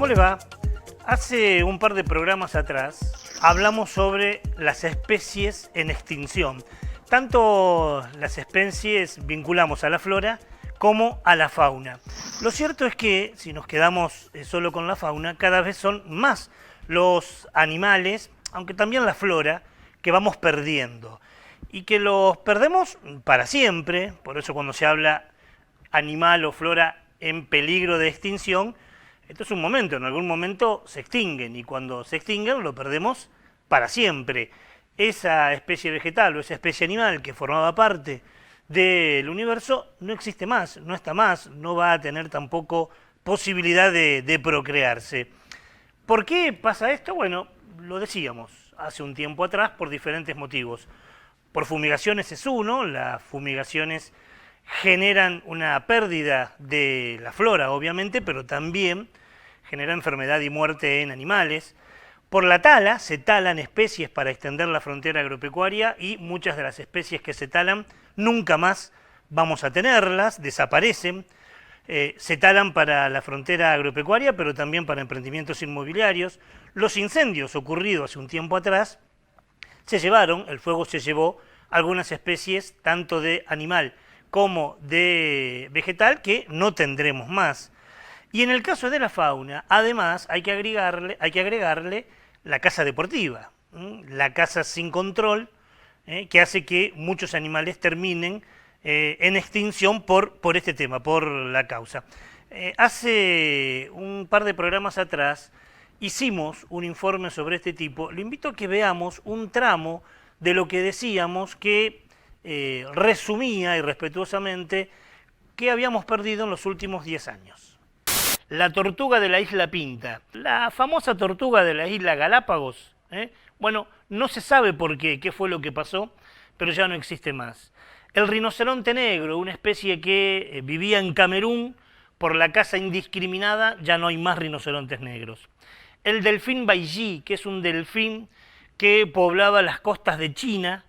¿cómo le va? Hace un par de programas atrás hablamos sobre las especies en extinción. Tanto las especies vinculamos a la flora como a la fauna. Lo cierto es que si nos quedamos solo con la fauna, cada vez son más los animales, aunque también la flora, que vamos perdiendo. Y que los perdemos para siempre, por eso cuando se habla animal o flora en peligro de extinción, esto es un momento, en algún momento se extinguen y cuando se extinguen lo perdemos para siempre. Esa especie vegetal o esa especie animal que formaba parte del universo no existe más, no está más, no va a tener tampoco posibilidad de procrearse. ¿Por qué pasa esto? Bueno, lo decíamos hace un tiempo atrás por diferentes motivos. Por fumigaciones es uno, las fumigaciones generan una pérdida de la flora, obviamente, pero también genera enfermedad y muerte en animales. Por la tala, se talan especies para extender la frontera agropecuaria y muchas de las especies que se talan nunca más vamos a tenerlas, desaparecen. Se talan para la frontera agropecuaria, pero también para emprendimientos inmobiliarios. Los incendios ocurridos hace un tiempo atrás se llevaron, el fuego se llevó algunas especies, tanto de animal como de vegetal, que no tendremos más. Y en el caso de la fauna, además, hay que agregarle la caza deportiva, la caza sin control, que hace que muchos animales terminen en extinción por este tema, por la causa. Hace un par de programas atrás hicimos un informe sobre este tipo. Le invito a que veamos un tramo de lo que decíamos que resumía irrespetuosamente que habíamos perdido en los últimos 10 años. La tortuga de la isla Pinta, la famosa tortuga de la isla Galápagos, bueno, no se sabe por qué fue lo que pasó, pero ya no existe más. El rinoceronte negro, una especie que vivía en Camerún, por la caza indiscriminada, ya no hay más rinocerontes negros. El delfín Baiji, que es un delfín que poblaba las costas de China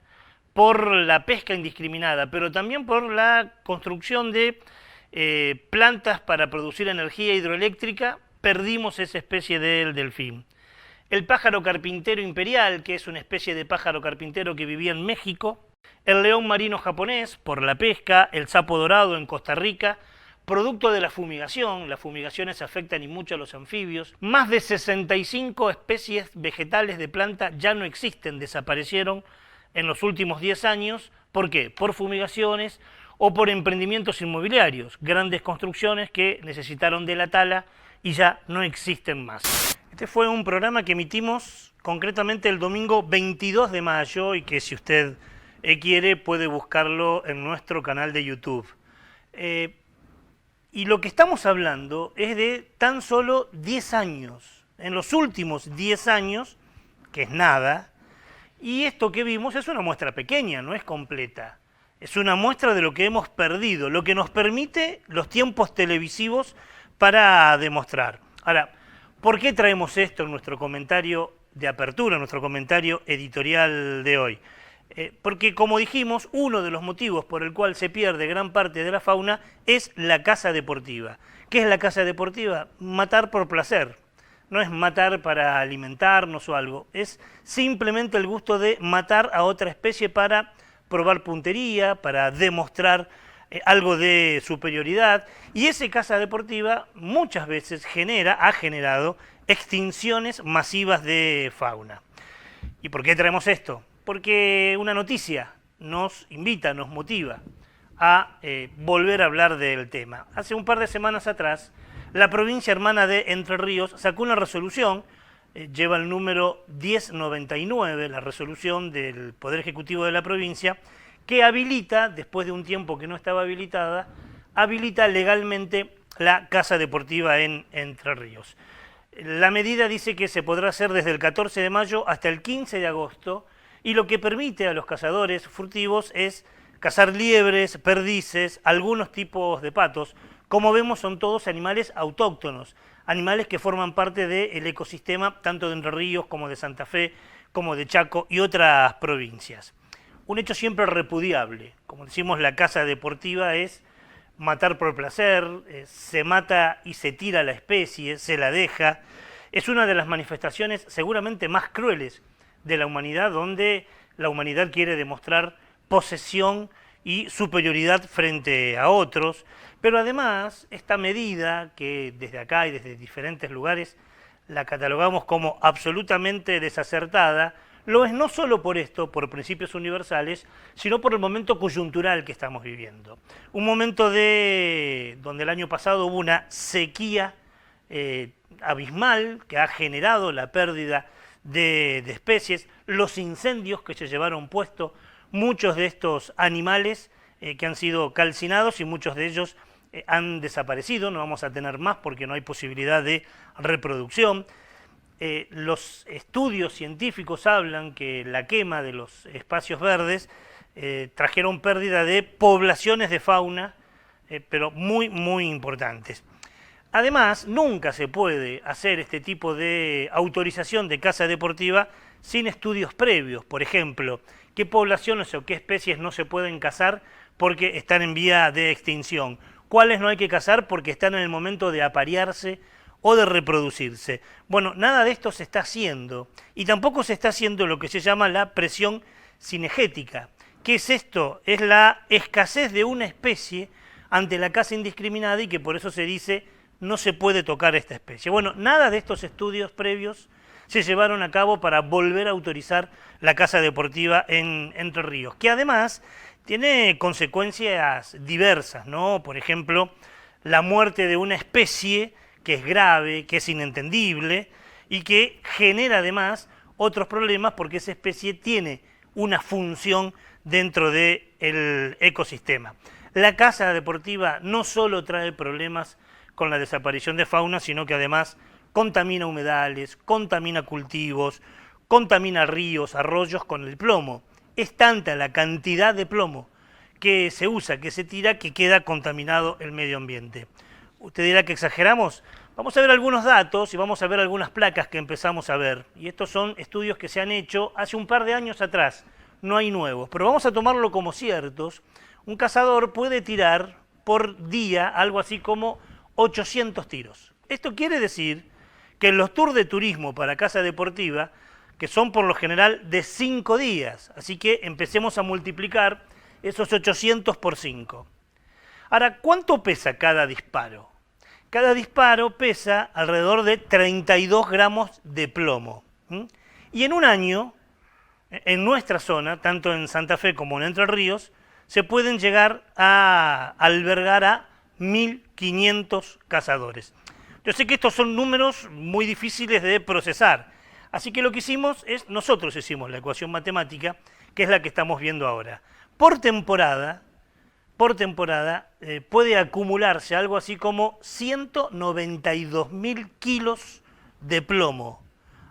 por la pesca indiscriminada, pero también por la construcción de plantas para producir energía hidroeléctrica, perdimos esa especie del delfín. El pájaro carpintero imperial, que es una especie de pájaro carpintero que vivía en México. El león marino japonés, por la pesca. El sapo dorado en Costa Rica, producto de la fumigación. Las fumigaciones afectan y mucho a los anfibios. Más de 65 especies vegetales de planta ya no existen, desaparecieron en los últimos 10 años. ¿Por qué? Por fumigaciones o por emprendimientos inmobiliarios, grandes construcciones que necesitaron de la tala y ya no existen más. Este fue un programa que emitimos concretamente el domingo 22 de mayo y que si usted quiere puede buscarlo en nuestro canal de YouTube. Y lo que estamos hablando es de tan solo 10 años. En los últimos 10 años, que es nada, y esto que vimos es una muestra pequeña, no es completa. Es una muestra de lo que hemos perdido, lo que nos permite los tiempos televisivos para demostrar. Ahora, ¿por qué traemos esto en nuestro comentario de apertura, en nuestro comentario editorial de hoy? Porque, como dijimos, uno de los motivos por el cual se pierde gran parte de la fauna es la caza deportiva. ¿Qué es la caza deportiva? Matar por placer. No es matar para alimentarnos o algo, es simplemente el gusto de matar a otra especie para probar puntería, para demostrar algo de superioridad, y esa caza deportiva muchas veces ha generado extinciones masivas de fauna. ¿Y por qué traemos esto? Porque una noticia nos invita, nos motiva a volver a hablar del tema. Hace un par de semanas atrás, la provincia hermana de Entre Ríos sacó una resolución, lleva el número 1099, la resolución del Poder Ejecutivo de la provincia, que habilita, después de un tiempo que no estaba habilitada, habilita legalmente la caza deportiva en Entre Ríos. La medida dice que se podrá hacer desde el 14 de mayo hasta el 15 de agosto y lo que permite a los cazadores furtivos es cazar liebres, perdices, algunos tipos de patos. Como vemos, son todos animales autóctonos, animales que forman parte del ecosistema tanto de Entre Ríos como de Santa Fe, como de Chaco y otras provincias. Un hecho siempre repudiable. Como decimos, la caza deportiva es matar por placer, se mata y se tira la especie, se la deja. Es una de las manifestaciones seguramente más crueles de la humanidad, donde la humanidad quiere demostrar posesión y superioridad frente a otros, pero además esta medida, que desde acá y desde diferentes lugares la catalogamos como absolutamente desacertada, lo es no solo por esto, por principios universales, sino por el momento coyuntural que estamos viviendo. Un momento donde el año pasado hubo una sequía abismal que ha generado la pérdida de especies, los incendios que se llevaron puesto muchos de estos animales que han sido calcinados y muchos de ellos han desaparecido, no vamos a tener más porque no hay posibilidad de reproducción. Los estudios científicos hablan que la quema de los espacios verdes trajeron pérdida de poblaciones de fauna, pero muy, muy importantes. Además, nunca se puede hacer este tipo de autorización de caza deportiva sin estudios previos. Por ejemplo, qué poblaciones o qué especies no se pueden cazar porque están en vía de extinción, cuáles no hay que cazar porque están en el momento de aparearse o de reproducirse. Bueno, nada de esto se está haciendo, y tampoco se está haciendo lo que se llama la presión cinegética. ¿Qué es esto? Es la escasez de una especie ante la caza indiscriminada, y que por eso se dice no se puede tocar esta especie. Bueno, nada de estos estudios previos se llevaron a cabo para volver a autorizar la caza deportiva en Entre Ríos, que además tiene consecuencias diversas, ¿no? Por ejemplo, la muerte de una especie que es grave, que es inentendible y que genera además otros problemas porque esa especie tiene una función dentro del ecosistema. La caza deportiva no solo trae problemas con la desaparición de fauna, sino que además contamina humedales, contamina cultivos, contamina ríos, arroyos con el plomo. Es tanta la cantidad de plomo que se usa, que se tira, que queda contaminado el medio ambiente. Usted dirá que exageramos. Vamos a ver algunos datos y vamos a ver algunas placas que empezamos a ver. Y estos son estudios que se han hecho hace un par de años atrás, no hay nuevos. Pero vamos a tomarlo como ciertos. Un cazador puede tirar por día algo así como 800 tiros. Esto quiere decir que en los tours de turismo para caza deportiva, que son por lo general de 5 días, así que empecemos a multiplicar esos 800 por 5. Ahora, ¿cuánto pesa cada disparo? Cada disparo pesa alrededor de 32 gramos de plomo. Y en un año, en nuestra zona, tanto en Santa Fe como en Entre Ríos, se pueden llegar a albergar a 1.500 cazadores. Yo sé que estos son números muy difíciles de procesar, así que lo que hicimos es, nosotros hicimos la ecuación matemática, que es la que estamos viendo ahora. Por temporada puede acumularse algo así como 192.000 kilos de plomo.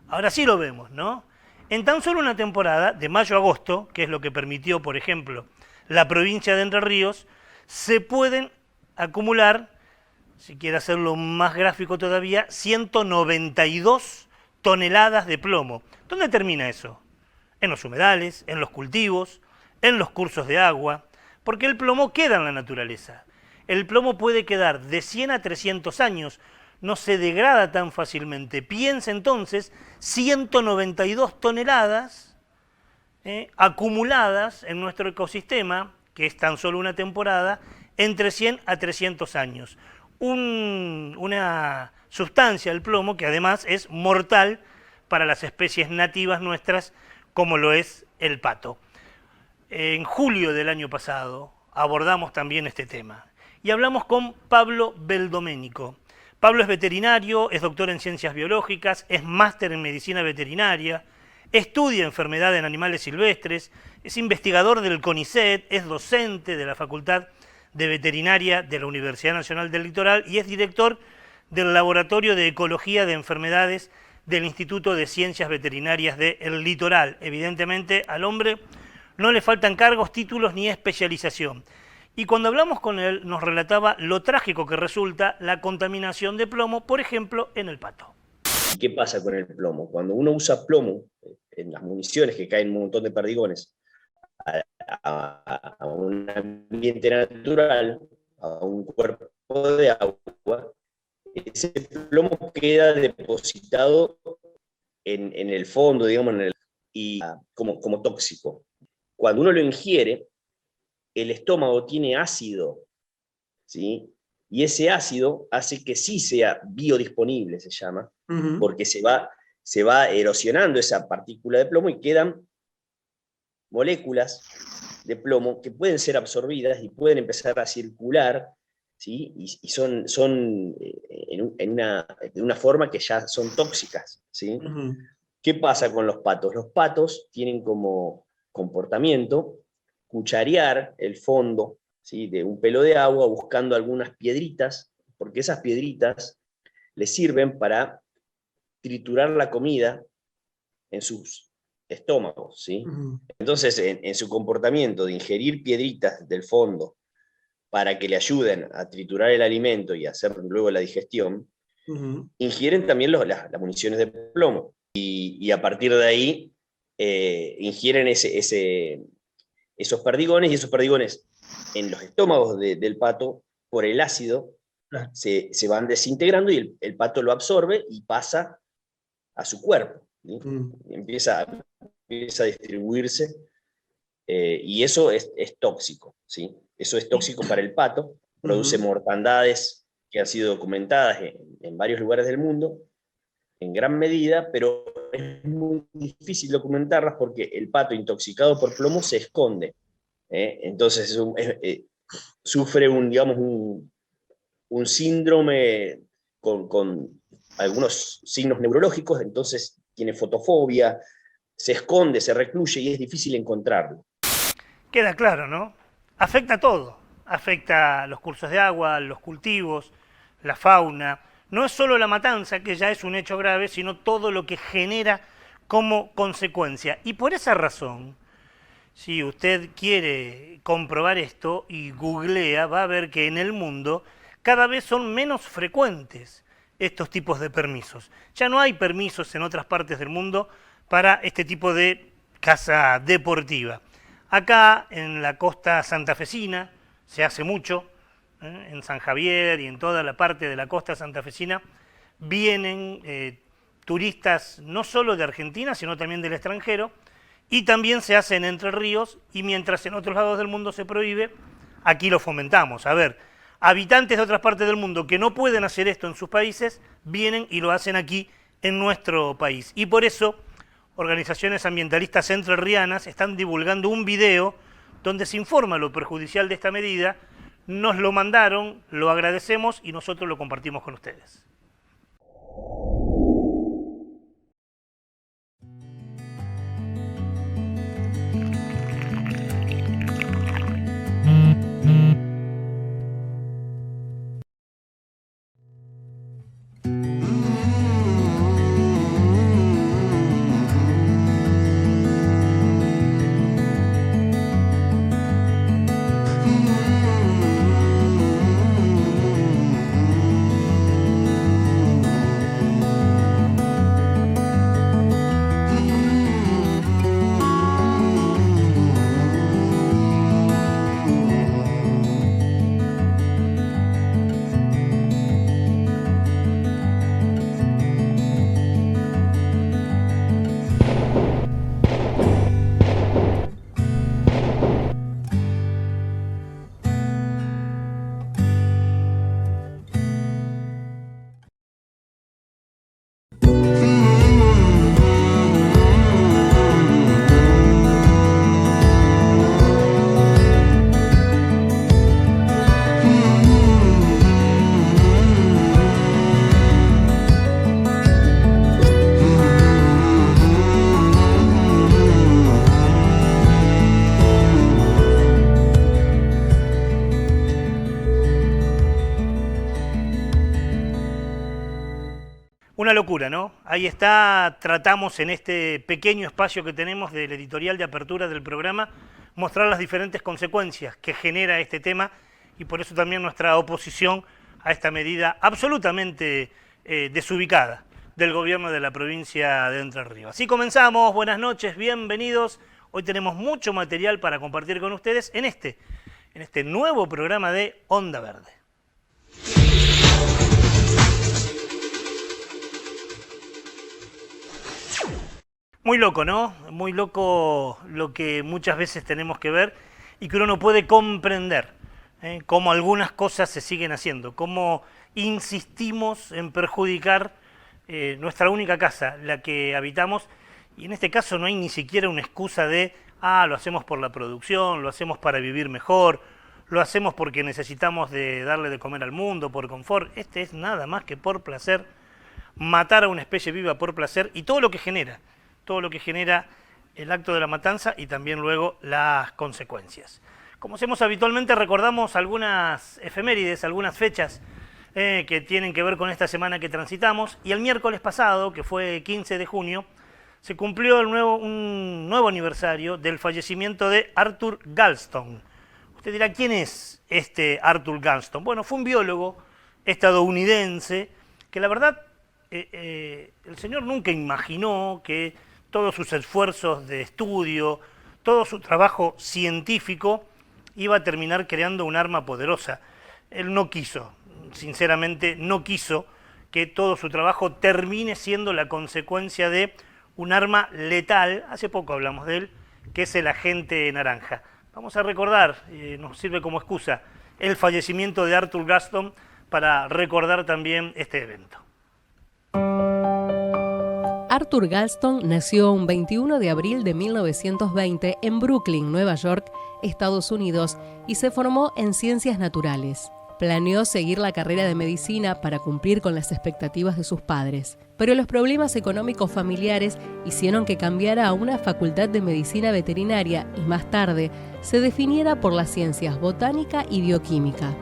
Ahora sí lo vemos, ¿no? En tan solo una temporada, de mayo a agosto, que es lo que permitió, por ejemplo, la provincia de Entre Ríos, se pueden acumular, si quiere hacerlo más gráfico todavía, 192 toneladas de plomo. ¿Dónde termina eso? En los humedales, en los cultivos, en los cursos de agua, porque el plomo queda en la naturaleza. El plomo puede quedar de 100 a 300 años, no se degrada tan fácilmente. Piensa entonces 192 toneladas acumuladas en nuestro ecosistema, que es tan solo una temporada, entre 100 a 300 años. Una sustancia, el plomo, que además es mortal para las especies nativas nuestras, como lo es el pato. En julio del año pasado abordamos también este tema y hablamos con Pablo Beldoménico. Pablo es veterinario, es doctor en ciencias biológicas, es máster en medicina veterinaria, estudia enfermedad en animales silvestres, es investigador del CONICET, es docente de la Facultad de Veterinaria de la Universidad Nacional del Litoral y es director del Laboratorio de Ecología de Enfermedades del Instituto de Ciencias Veterinarias del Litoral. Evidentemente al hombre no le faltan cargos, títulos ni especialización. Y cuando hablamos con él nos relataba lo trágico que resulta la contaminación de plomo, por ejemplo, en el pato. ¿Y qué pasa con el plomo? Cuando uno usa plomo en las municiones, que caen un montón de perdigones, a un ambiente natural, a un cuerpo de agua, ese plomo queda depositado en el fondo, digamos, y como tóxico. Cuando uno lo ingiere, el estómago tiene ácido, ¿sí? Y ese ácido hace que sí sea biodisponible, se llama, porque se va erosionando esa partícula de plomo y quedan moléculas de plomo que pueden ser absorbidas y pueden empezar a circular, ¿sí? Y son en una forma que ya son tóxicas, ¿sí? ¿Qué pasa con los patos? Los patos tienen como comportamiento cucharear el fondo, ¿sí?, de un pelo de agua buscando algunas piedritas, porque esas piedritas les sirven para triturar la comida en sus estómagos, ¿sí? Entonces, en su comportamiento de ingerir piedritas del fondo para que le ayuden a triturar el alimento y hacer luego la digestión, ingieren también las municiones de plomo. Y a partir de ahí ingieren esos perdigones, y esos perdigones en los estómagos del pato, por el ácido, se van desintegrando y el pato lo absorbe y pasa a su cuerpo, ¿sí? Empieza a distribuirse, y eso es tóxico, ¿sí? Eso es tóxico para el pato, produce mortandades que han sido documentadas en varios lugares del mundo, en gran medida, pero es muy difícil documentarlas porque el pato intoxicado por plomo se esconde. Entonces sufre un síndrome con algunos signos neurológicos, entonces tiene fotofobia, se esconde, se recluye y es difícil encontrarlo. Queda claro, ¿no? Afecta a todo. Afecta a los cursos de agua, los cultivos, la fauna. No es solo la matanza, que ya es un hecho grave, sino todo lo que genera como consecuencia. Y por esa razón, si usted quiere comprobar esto y googlea, va a ver que en el mundo cada vez son menos frecuentes estos tipos de permisos. Ya no hay permisos en otras partes del mundo para este tipo de caza deportiva. Acá en la costa santafesina se hace mucho, en San Javier y en toda la parte de la costa santafesina vienen turistas no solo de Argentina, sino también del extranjero, y también se hace en Entre Ríos, y mientras en otros lados del mundo se prohíbe, aquí lo fomentamos. A ver, habitantes de otras partes del mundo que no pueden hacer esto en sus países, vienen y lo hacen aquí en nuestro país. Y por eso, organizaciones ambientalistas entrerrianas están divulgando un video donde se informa lo perjudicial de esta medida. Nos lo mandaron, lo agradecemos y nosotros lo compartimos con ustedes. Una locura, ¿no? Ahí está, tratamos en este pequeño espacio que tenemos del editorial de apertura del programa, mostrar las diferentes consecuencias que genera este tema y por eso también nuestra oposición a esta medida absolutamente desubicada del gobierno de la provincia de Entre Ríos. Así comenzamos, buenas noches, bienvenidos. Hoy tenemos mucho material para compartir con ustedes en este en este nuevo programa de Onda Verde. Muy loco, ¿no? Muy loco lo que muchas veces tenemos que ver y que uno no puede comprender, cómo algunas cosas se siguen haciendo, cómo insistimos en perjudicar nuestra única casa, la que habitamos, y en este caso no hay ni siquiera una excusa de, lo hacemos por la producción, lo hacemos para vivir mejor, lo hacemos porque necesitamos de darle de comer al mundo, por confort. Este es nada más que por placer, matar a una especie viva por placer y todo lo que genera el acto de la matanza y también luego las consecuencias. Como hacemos habitualmente, recordamos algunas efemérides, algunas fechas que tienen que ver con esta semana que transitamos, y el miércoles pasado, que fue 15 de junio, se cumplió un nuevo aniversario del fallecimiento de Arthur Galston. Usted dirá, ¿quién es este Arthur Galston? Bueno, fue un biólogo estadounidense que la verdad el señor nunca imaginó que todos sus esfuerzos de estudio, todo su trabajo científico iba a terminar creando un arma poderosa. Él no quiso, sinceramente no quiso que todo su trabajo termine siendo la consecuencia de un arma letal. Hace poco hablamos de él, que es el agente naranja. Vamos a recordar, nos sirve como excusa, el fallecimiento de Arthur Galston para recordar también este evento. Arthur Galston nació un 21 de abril de 1920 en Brooklyn, Nueva York, Estados Unidos, y se formó en ciencias naturales. Planeó seguir la carrera de medicina para cumplir con las expectativas de sus padres, pero los problemas económicos familiares hicieron que cambiara a una facultad de medicina veterinaria y más tarde se definiera por las ciencias botánica y bioquímica.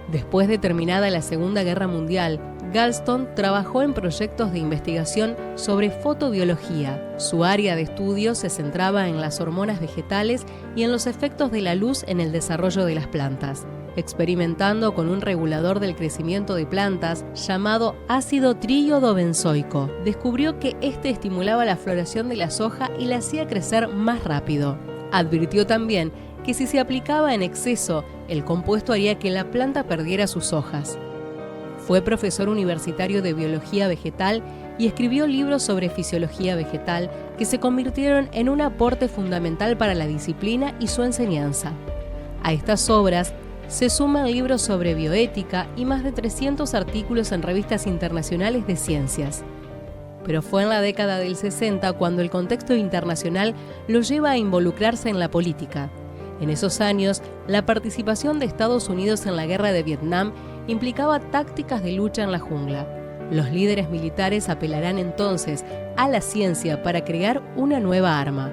Después de terminada la Segunda Guerra Mundial, Galston trabajó en proyectos de investigación sobre fotobiología. Su área de estudio se centraba en las hormonas vegetales y en los efectos de la luz en el desarrollo de las plantas. Experimentando con un regulador del crecimiento de plantas llamado ácido triiodobenzoico, descubrió que este estimulaba la floración de la soja y la hacía crecer más rápido. Advirtió también que si se aplicaba en exceso, el compuesto haría que la planta perdiera sus hojas. Fue profesor universitario de biología vegetal y escribió libros sobre fisiología vegetal que se convirtieron en un aporte fundamental para la disciplina y su enseñanza. A estas obras se suman libros sobre bioética y más de 300 artículos en revistas internacionales de ciencias. Pero fue en la década del 60 cuando el contexto internacional lo lleva a involucrarse en la política. En esos años, la participación de Estados Unidos en la guerra de Vietnam implicaba tácticas de lucha en la jungla. Los líderes militares apelarán entonces a la ciencia para crear una nueva arma.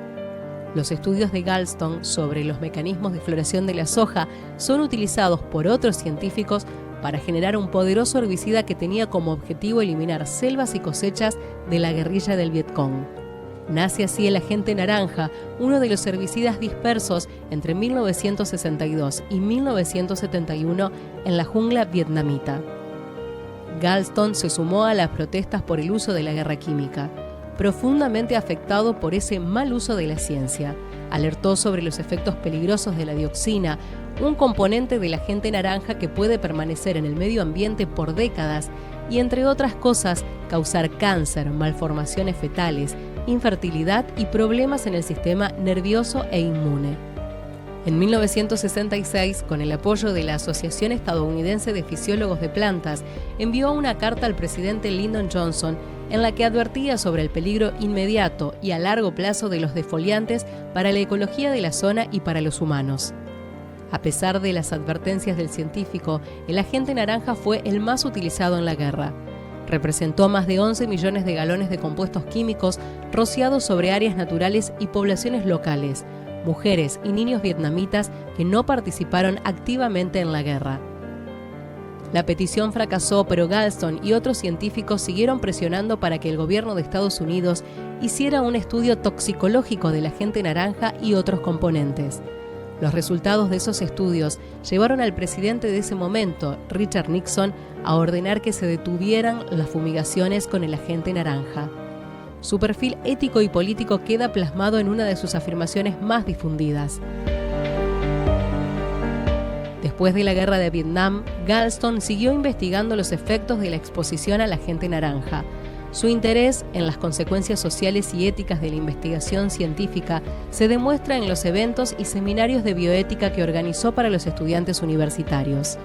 Los estudios de Galston sobre los mecanismos de floración de la soja son utilizados por otros científicos para generar un poderoso herbicida que tenía como objetivo eliminar selvas y cosechas de la guerrilla del Vietcong. Nace así el agente naranja, uno de los herbicidas dispersos entre 1962 y 1971 en la jungla vietnamita. Galston se sumó a las protestas por el uso de la guerra química. Profundamente afectado por ese mal uso de la ciencia, alertó sobre los efectos peligrosos de la dioxina, un componente del agente naranja que puede permanecer en el medio ambiente por décadas y, entre otras cosas, causar cáncer, malformaciones fetales, infertilidad y problemas en el sistema nervioso e inmune. En 1966, con el apoyo de la Asociación Estadounidense de Fisiólogos de Plantas, envió una carta al presidente Lyndon Johnson en la que advertía sobre el peligro inmediato y a largo plazo de los defoliantes para la ecología de la zona y para los humanos. A pesar de las advertencias del científico, el agente naranja fue el más utilizado en la guerra. Representó más de 11 millones de galones de compuestos químicos rociados sobre áreas naturales y poblaciones locales, mujeres y niños vietnamitas que no participaron activamente en la guerra. La petición fracasó, pero Galston y otros científicos siguieron presionando para que el gobierno de Estados Unidos hiciera un estudio toxicológico del agente naranja y otros componentes. Los resultados de esos estudios llevaron al presidente de ese momento, Richard Nixon, a ordenar que se detuvieran las fumigaciones con el agente naranja. Su perfil ético y político queda plasmado en una de sus afirmaciones más difundidas. Después de la guerra de Vietnam, Galston siguió investigando los efectos de la exposición a la gente naranja. Su interés en las consecuencias sociales y éticas de la investigación científica se demuestra en los eventos y seminarios de bioética que organizó para los estudiantes universitarios.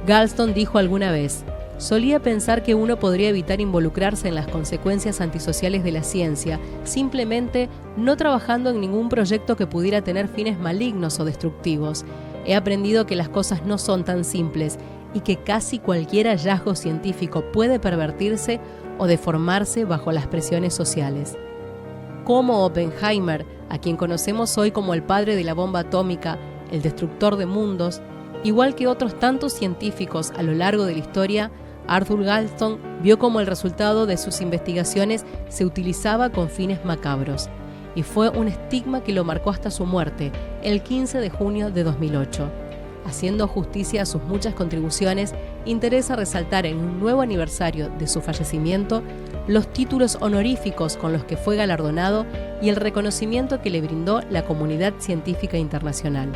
Galston dijo alguna vez: solía pensar que uno podría evitar involucrarse en las consecuencias antisociales de la ciencia, simplemente no trabajando en ningún proyecto que pudiera tener fines malignos o destructivos. He aprendido que las cosas no son tan simples y que casi cualquier hallazgo científico puede pervertirse o deformarse bajo las presiones sociales. Como Oppenheimer, a quien conocemos hoy como el padre de la bomba atómica, el destructor de mundos, igual que otros tantos científicos a lo largo de la historia, Arthur Galston vio cómo el resultado de sus investigaciones se utilizaba con fines macabros, y fue un estigma que lo marcó hasta su muerte, el 15 de junio de 2008. Haciendo justicia a sus muchas contribuciones, interesa resaltar en un nuevo aniversario de su fallecimiento los títulos honoríficos con los que fue galardonado y el reconocimiento que le brindó la comunidad científica internacional.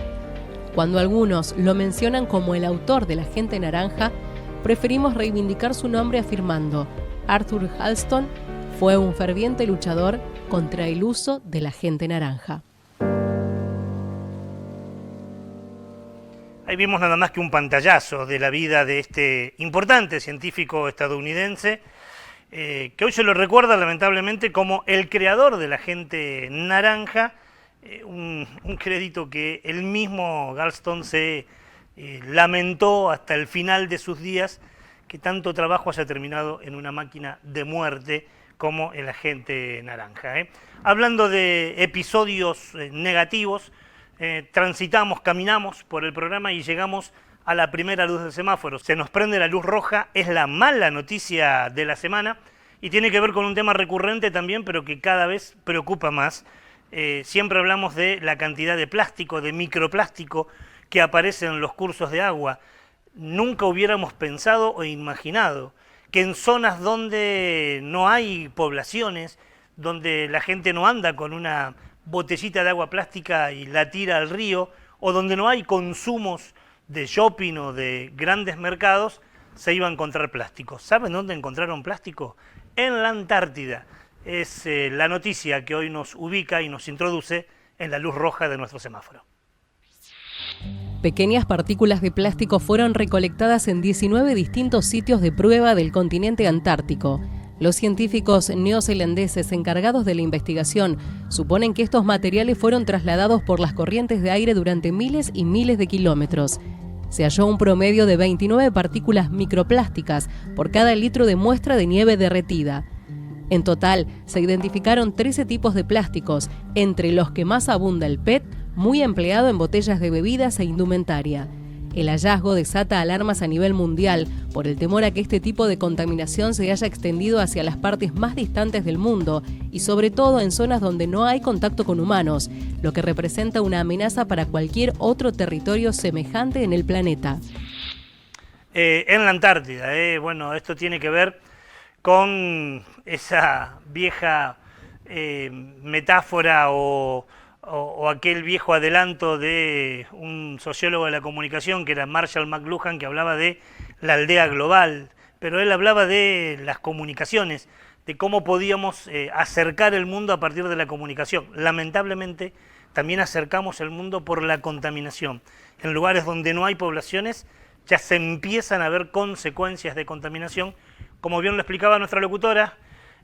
Cuando algunos lo mencionan como el autor de la gente naranja, preferimos reivindicar su nombre afirmando: Arthur Galston fue un ferviente luchador contra el uso de la gente naranja. Ahí vimos nada más que un pantallazo de la vida de este importante científico estadounidense, que hoy se lo recuerda lamentablemente como el creador de la gente naranja, un crédito que el mismo Galston se lamentó hasta el final de sus días, que tanto trabajo haya terminado en una máquina de muerte como el agente naranja. Hablando de episodios negativos, transitamos, caminamos por el programa y llegamos a la primera luz del semáforo. Se nos prende la luz roja, es la mala noticia de la semana y tiene que ver con un tema recurrente también, pero que cada vez preocupa más. Siempre hablamos de la cantidad de plástico, de microplástico que aparece en los cursos de agua. Nunca hubiéramos pensado o imaginado que en zonas donde no hay poblaciones, donde la gente no anda con una botellita de agua plástica y la tira al río, o donde no hay consumos de shopping o de grandes mercados, se iba a encontrar plástico. ¿Saben dónde encontraron plástico? En la Antártida. Es la noticia que hoy nos ubica y nos introduce en la luz roja de nuestro semáforo. Pequeñas partículas de plástico fueron recolectadas en 19 distintos sitios de prueba del continente antártico. Los científicos neozelandeses encargados de la investigación suponen que estos materiales fueron trasladados por las corrientes de aire durante miles y miles de kilómetros. Se halló un promedio de 29 partículas microplásticas por cada litro de muestra de nieve derretida. En total, se identificaron 13 tipos de plásticos, entre los que más abunda el PET, muy empleado en botellas de bebidas e indumentaria. El hallazgo desata alarmas a nivel mundial por el temor a que este tipo de contaminación se haya extendido hacia las partes más distantes del mundo y sobre todo en zonas donde no hay contacto con humanos, lo que representa una amenaza para cualquier otro territorio semejante en el planeta. En la Antártida, bueno, esto tiene que ver con esa vieja metáfora o aquel viejo adelanto de un sociólogo de la comunicación que era Marshall McLuhan, que hablaba de la aldea global, pero él hablaba de las comunicaciones, de cómo podíamos acercar el mundo a partir de la comunicación. Lamentablemente, también acercamos el mundo por la contaminación. En lugares donde no hay poblaciones, ya se empiezan a ver consecuencias de contaminación, como bien lo explicaba nuestra locutora,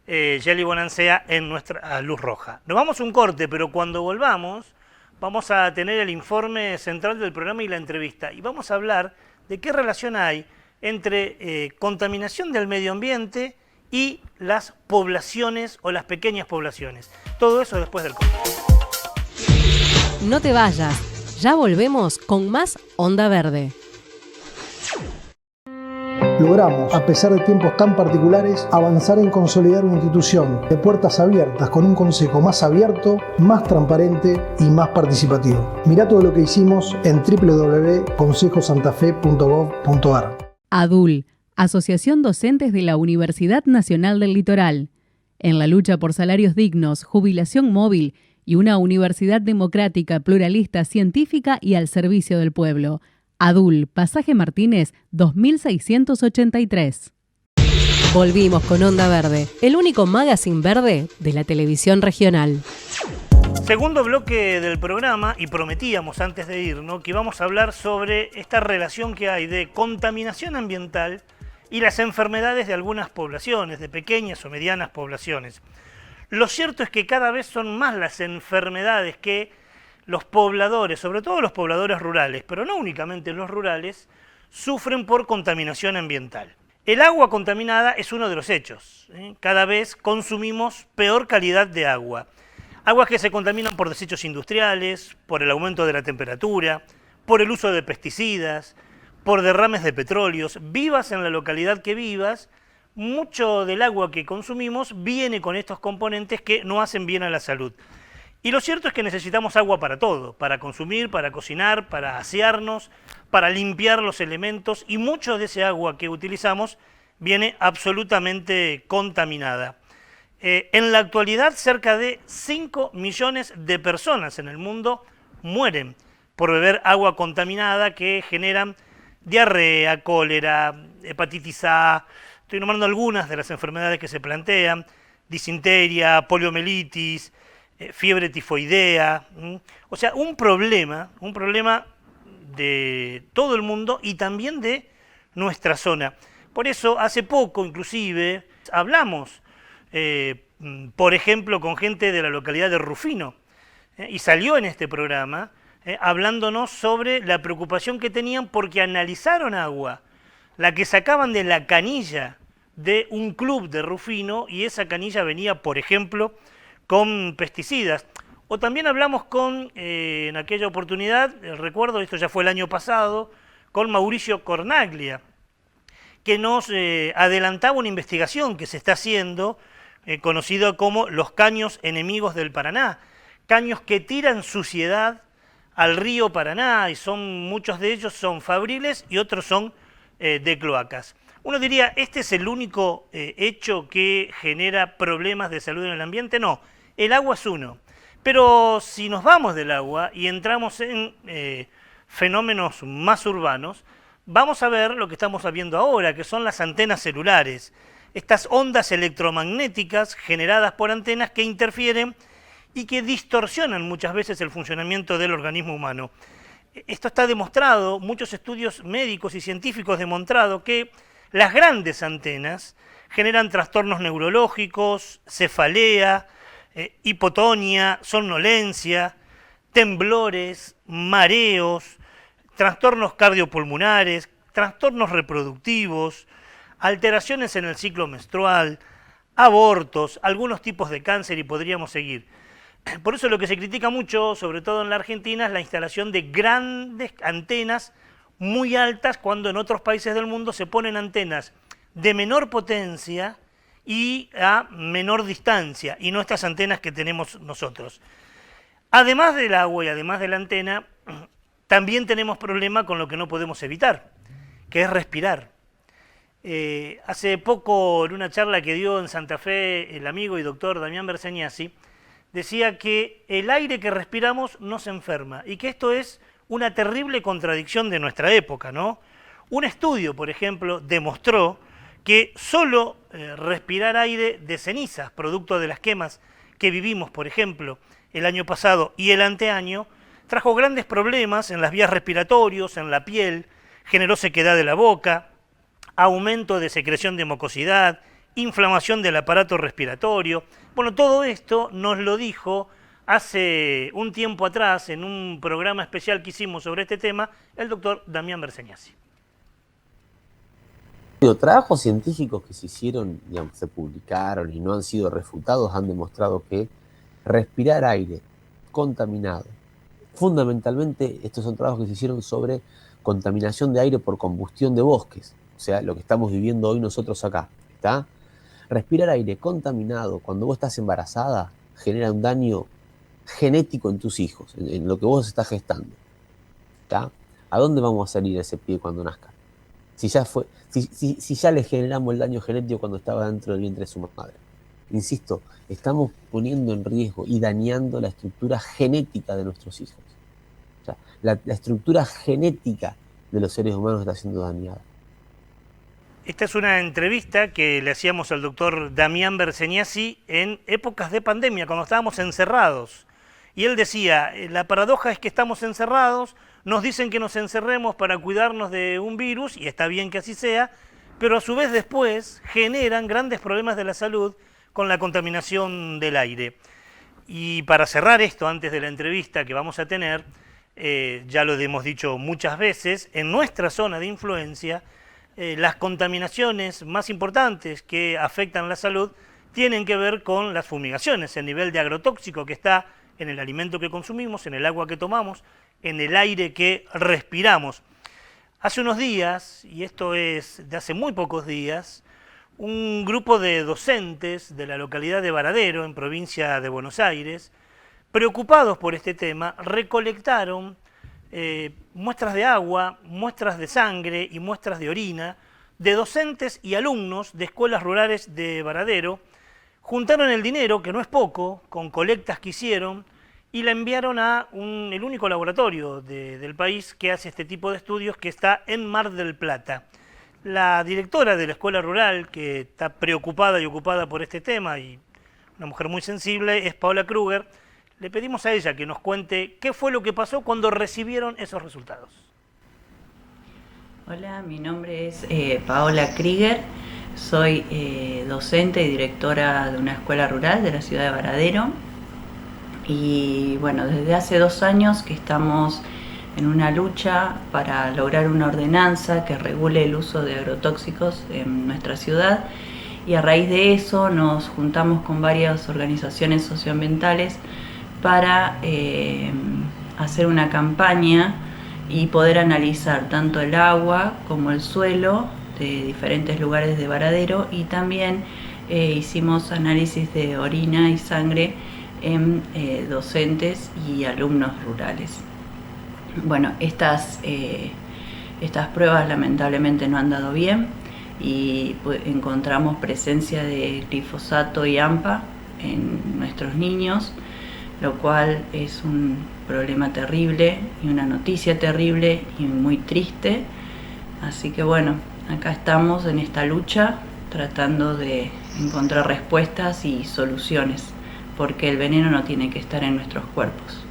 Yeli Bonancea, en nuestra luz roja. Nos vamos a un corte, pero cuando volvamos vamos a tener el informe central del programa y la entrevista. Y vamos a hablar de qué relación hay entre contaminación del medio ambiente y las poblaciones o las pequeñas poblaciones. Todo eso después del corte. No te vayas, ya volvemos con más Onda Verde. Logramos, a pesar de tiempos tan particulares, avanzar en consolidar una institución de puertas abiertas con un consejo más abierto, más transparente y más participativo. Mirá todo lo que hicimos en www.consejosantafe.gov.ar. ADUL, Asociación Docentes de la Universidad Nacional del Litoral. En la lucha por salarios dignos, jubilación móvil y una universidad democrática, pluralista, científica y al servicio del pueblo. Adul, Pasaje Martínez, 2683. Volvimos con Onda Verde, el único magazine verde de la televisión regional. Segundo bloque del programa, y prometíamos antes de irnos que íbamos a hablar sobre esta relación que hay de contaminación ambiental y las enfermedades de algunas poblaciones, de pequeñas o medianas poblaciones. Lo cierto es que cada vez son más las enfermedades que los pobladores, sobre todo los pobladores rurales, pero no únicamente los rurales, sufren por contaminación ambiental. El agua contaminada es uno de los hechos. Cada vez consumimos peor calidad de agua. Aguas que se contaminan por desechos industriales, por el aumento de la temperatura, por el uso de pesticidas, por derrames de petróleos. Vivas en la localidad que vivas, mucho del agua que consumimos viene con estos componentes que no hacen bien a la salud. Y lo cierto es que necesitamos agua para todo, para consumir, para cocinar, para asearnos, para limpiar los elementos, y mucho de ese agua que utilizamos viene absolutamente contaminada. En la actualidad, cerca de 5 millones de personas en el mundo mueren por beber agua contaminada que generan diarrea, cólera, hepatitis A, estoy nombrando algunas de las enfermedades que se plantean, disentería, poliomielitis, fiebre tifoidea, o sea, un problema de todo el mundo y también de nuestra zona. Por eso, hace poco, inclusive, hablamos, por ejemplo, con gente de la localidad de Rufino, y salió en este programa hablándonos sobre la preocupación que tenían porque analizaron agua, la que sacaban de la canilla de un club de Rufino, y esa canilla venía, por ejemplo, con pesticidas. O también hablamos en aquella oportunidad, recuerdo, esto ya fue el año pasado, con Mauricio Cornaglia, que nos adelantaba una investigación que se está haciendo, conocida como los caños enemigos del Paraná, caños que tiran suciedad al río Paraná, y muchos de ellos son fabriles y otros son de cloacas. Uno diría, ¿este es el único hecho que genera problemas de salud en el ambiente? No, el agua es uno. Pero si nos vamos del agua y entramos en fenómenos más urbanos, vamos a ver lo que estamos viendo ahora, que son las antenas celulares. Estas ondas electromagnéticas generadas por antenas que interfieren y que distorsionan muchas veces el funcionamiento del organismo humano. Esto está demostrado, muchos estudios médicos y científicos han demostrado que las grandes antenas generan trastornos neurológicos, cefalea, hipotonia, somnolencia, temblores, mareos, trastornos cardiopulmonares, trastornos reproductivos, alteraciones en el ciclo menstrual, abortos, algunos tipos de cáncer, y podríamos seguir. Por eso lo que se critica mucho, sobre todo en la Argentina, es la instalación de grandes antenas muy altas, cuando en otros países del mundo se ponen antenas de menor potencia y a menor distancia, y no estas antenas que tenemos nosotros. Además del agua y además de la antena, también tenemos problema con lo que no podemos evitar, que es respirar. Hace poco, en una charla que dio en Santa Fe el amigo y doctor Damián Bersegnasi, decía que el aire que respiramos nos enferma, y que esto es una terrible contradicción de nuestra época, ¿no? Un estudio, por ejemplo, demostró que solo respirar aire de cenizas, producto de las quemas que vivimos, por ejemplo, el año pasado y el anteaño, trajo grandes problemas en las vías respiratorias, en la piel, generó sequedad de la boca, aumento de secreción de mucosidad, inflamación del aparato respiratorio. Bueno, todo esto nos lo dijo hace un tiempo atrás, en un programa especial que hicimos sobre este tema, el doctor Damián Bersegnasi. Los trabajos científicos que se hicieron, digamos, se publicaron y no han sido refutados, han demostrado que respirar aire contaminado, fundamentalmente estos son trabajos que se hicieron sobre contaminación de aire por combustión de bosques, o sea, lo que estamos viviendo hoy nosotros acá, ¿está? Respirar aire contaminado cuando vos estás embarazada genera un daño genético en tus hijos, en lo que vos estás gestando, ¿está? ¿A dónde vamos a salir ese pibe cuando nazca? Si ya le generamos el daño genético cuando estaba dentro del vientre de su madre. Insisto, estamos poniendo en riesgo y dañando la estructura genética de nuestros hijos. O sea, la estructura genética de los seres humanos está siendo dañada. Esta es una entrevista que le hacíamos al doctor Damián Berseñasi en épocas de pandemia, cuando estábamos encerrados. Y él decía, la paradoja es que estamos encerrados, nos dicen que nos encerremos para cuidarnos de un virus, y está bien que así sea, pero a su vez después generan grandes problemas de la salud con la contaminación del aire. Y para cerrar esto, antes de la entrevista que vamos a tener, ya lo hemos dicho muchas veces, en nuestra zona de influencia, las contaminaciones más importantes que afectan la salud tienen que ver con las fumigaciones, el nivel de agrotóxico que está en el alimento que consumimos, en el agua que tomamos, en el aire que respiramos. Hace unos días, y esto es de hace muy pocos días, un grupo de docentes de la localidad de Varadero, en provincia de Buenos Aires, preocupados por este tema, recolectaron muestras de agua, muestras de sangre y muestras de orina de docentes y alumnos de escuelas rurales de Varadero. Juntaron el dinero, que no es poco, con colectas que hicieron, y la enviaron a el único laboratorio del país que hace este tipo de estudios, que está en Mar del Plata. La directora de la escuela rural, que está preocupada y ocupada por este tema, y una mujer muy sensible, es Paola Krüger. Le pedimos a ella que nos cuente qué fue lo que pasó cuando recibieron esos resultados. Hola, mi nombre es Paola Krüger, soy docente y directora de una escuela rural de la ciudad de Varadero. Y bueno, desde hace 2 años que estamos en una lucha para lograr una ordenanza que regule el uso de agrotóxicos en nuestra ciudad, y a raíz de eso nos juntamos con varias organizaciones socioambientales para hacer una campaña y poder analizar tanto el agua como el suelo de diferentes lugares de Varadero, y también hicimos análisis de orina y sangre en docentes y alumnos rurales. Bueno, estas pruebas lamentablemente no han dado bien, y encontramos presencia de glifosato y AMPA en nuestros niños, lo cual es un problema terrible y una noticia terrible y muy triste. Así que bueno, acá estamos en esta lucha tratando de encontrar respuestas y soluciones, porque el veneno no tiene que estar en nuestros cuerpos.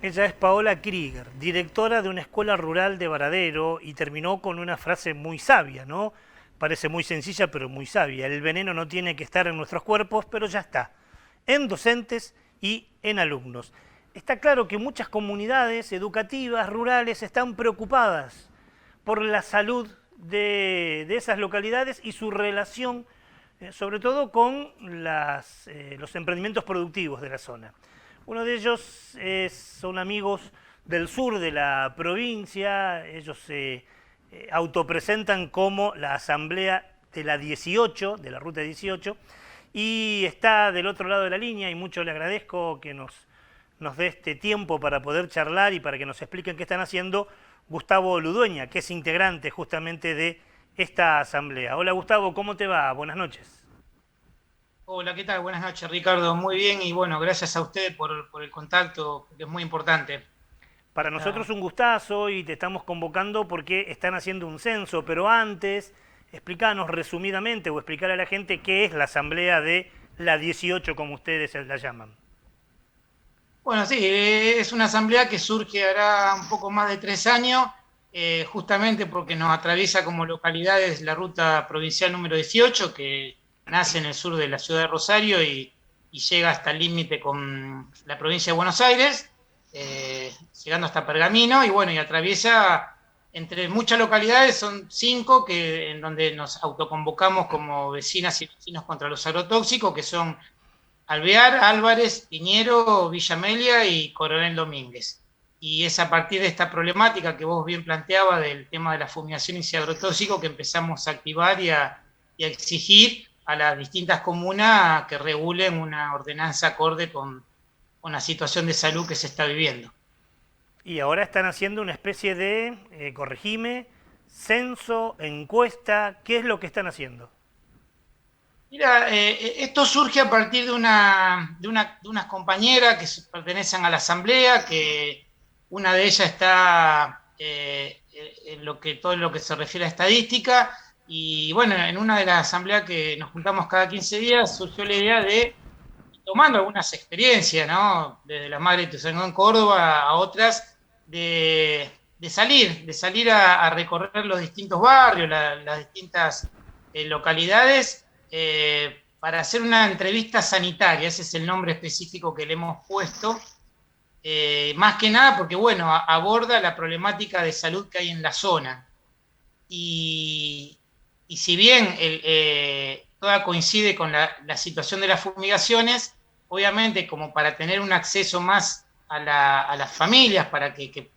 Ella es Paola Krüger, directora de una escuela rural de Varadero, y terminó con una frase muy sabia, ¿no? Parece muy sencilla, pero muy sabia. El veneno no tiene que estar en nuestros cuerpos, pero ya está, en docentes y en alumnos. Está claro que muchas comunidades educativas rurales están preocupadas por la salud de esas localidades y su relación, sobre todo con los emprendimientos productivos de la zona. Uno de ellos son amigos del sur de la provincia. Ellos se autopresentan como la asamblea de la 18, de la ruta 18, y está del otro lado de la línea, y mucho le agradezco que nos dé este tiempo para poder charlar y para que nos expliquen qué están haciendo, Gustavo Ludueña, que es integrante justamente de esta asamblea. Hola Gustavo, ¿cómo te va? Buenas noches. Hola, ¿qué tal? Buenas noches, Ricardo. Muy bien, y bueno, gracias a usted por el contacto, que es muy importante. Para nosotros un gustazo, y te estamos convocando porque están haciendo un censo, pero antes, explícanos resumidamente o explicar a la gente qué es la asamblea de la 18, como ustedes la llaman. Bueno, sí, es una asamblea que surge hará un poco más de 3 años, justamente porque nos atraviesa como localidades la ruta provincial número 18, que nace en el sur de la ciudad de Rosario y llega hasta el límite con la provincia de Buenos Aires, llegando hasta Pergamino, y bueno, y atraviesa entre muchas localidades, son 5 en donde nos autoconvocamos como vecinas y vecinos contra los agrotóxicos, que son Alvear, Álvarez, Piñero, Villa Amelia y Coronel Domínguez. Y es a partir de esta problemática que vos bien planteabas del tema de la fumigación y agrotóxico que empezamos a activar y a exigir a las distintas comunas que regulen una ordenanza acorde con la situación de salud que se está viviendo. Y ahora están haciendo una especie de, corregime, censo, encuesta. ¿Qué es lo que están haciendo? Mira, esto surge a partir de unas compañeras que pertenecen a la asamblea, que una de ellas está todo lo que se refiere a estadística. Y bueno, en una de las asambleas que nos juntamos cada 15 días surgió la idea de, tomando algunas experiencias, ¿no? Desde la Madre de Ituzaingó en Córdoba a otras, de salir a recorrer los distintos barrios, las distintas localidades, para hacer una entrevista sanitaria. Ese es el nombre específico que le hemos puesto. Más que nada porque, bueno, aborda la problemática de salud que hay en la zona. Y si bien toda coincide con la situación de las fumigaciones, obviamente como para tener un acceso más a las familias, para que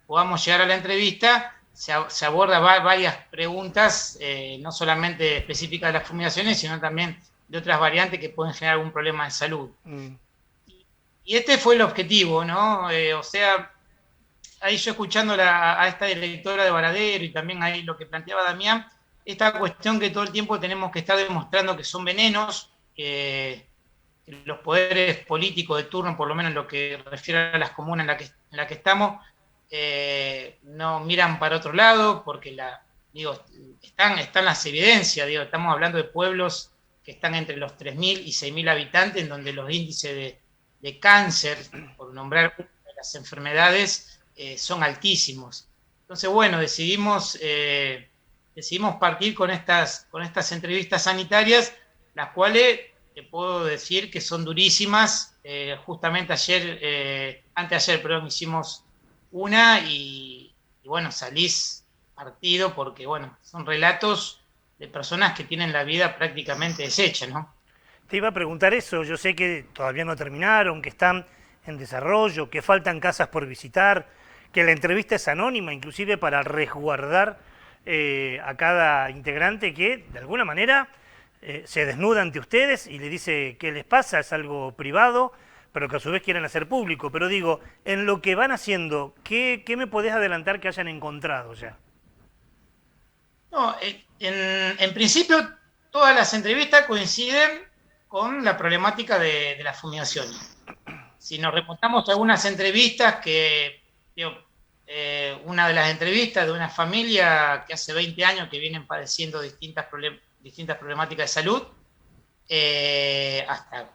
podamos llegar a la entrevista, se aborda varias preguntas, no solamente específicas de las fumigaciones, sino también de otras variantes que pueden generar algún problema de salud. Y este fue el objetivo, ¿no? O sea, ahí yo escuchando a esta directora de Varadero y también ahí lo que planteaba Damián, esta cuestión que todo el tiempo tenemos que estar demostrando que son venenos, que los poderes políticos de turno, por lo menos en lo que refiere a las comunas en la que estamos, no miran para otro lado, porque están las evidencias, estamos hablando de pueblos que están entre los 3.000 y 6.000 habitantes, en donde los índices de cáncer, por nombrar una de las enfermedades, son altísimos. Entonces, bueno, decidimos partir con estas entrevistas sanitarias, las cuales te puedo decir que son durísimas. Justamente anteayer, hicimos una y bueno, salís partido porque, bueno, son relatos de personas que tienen la vida prácticamente deshecha, ¿no? Te iba a preguntar eso, yo sé que todavía no terminaron, que están en desarrollo, que faltan casas por visitar, que la entrevista es anónima, inclusive para resguardar a cada integrante que, de alguna manera, se desnuda ante ustedes y le dice qué les pasa, es algo privado, pero que a su vez quieren hacer público. Pero digo, en lo que van haciendo, ¿qué me podés adelantar que hayan encontrado ya? No, en principio, todas las entrevistas coinciden con la problemática de las fumigaciones. Si nos remontamos a algunas entrevistas una de las entrevistas de una familia que hace 20 años que vienen padeciendo distintas problemáticas de salud, hasta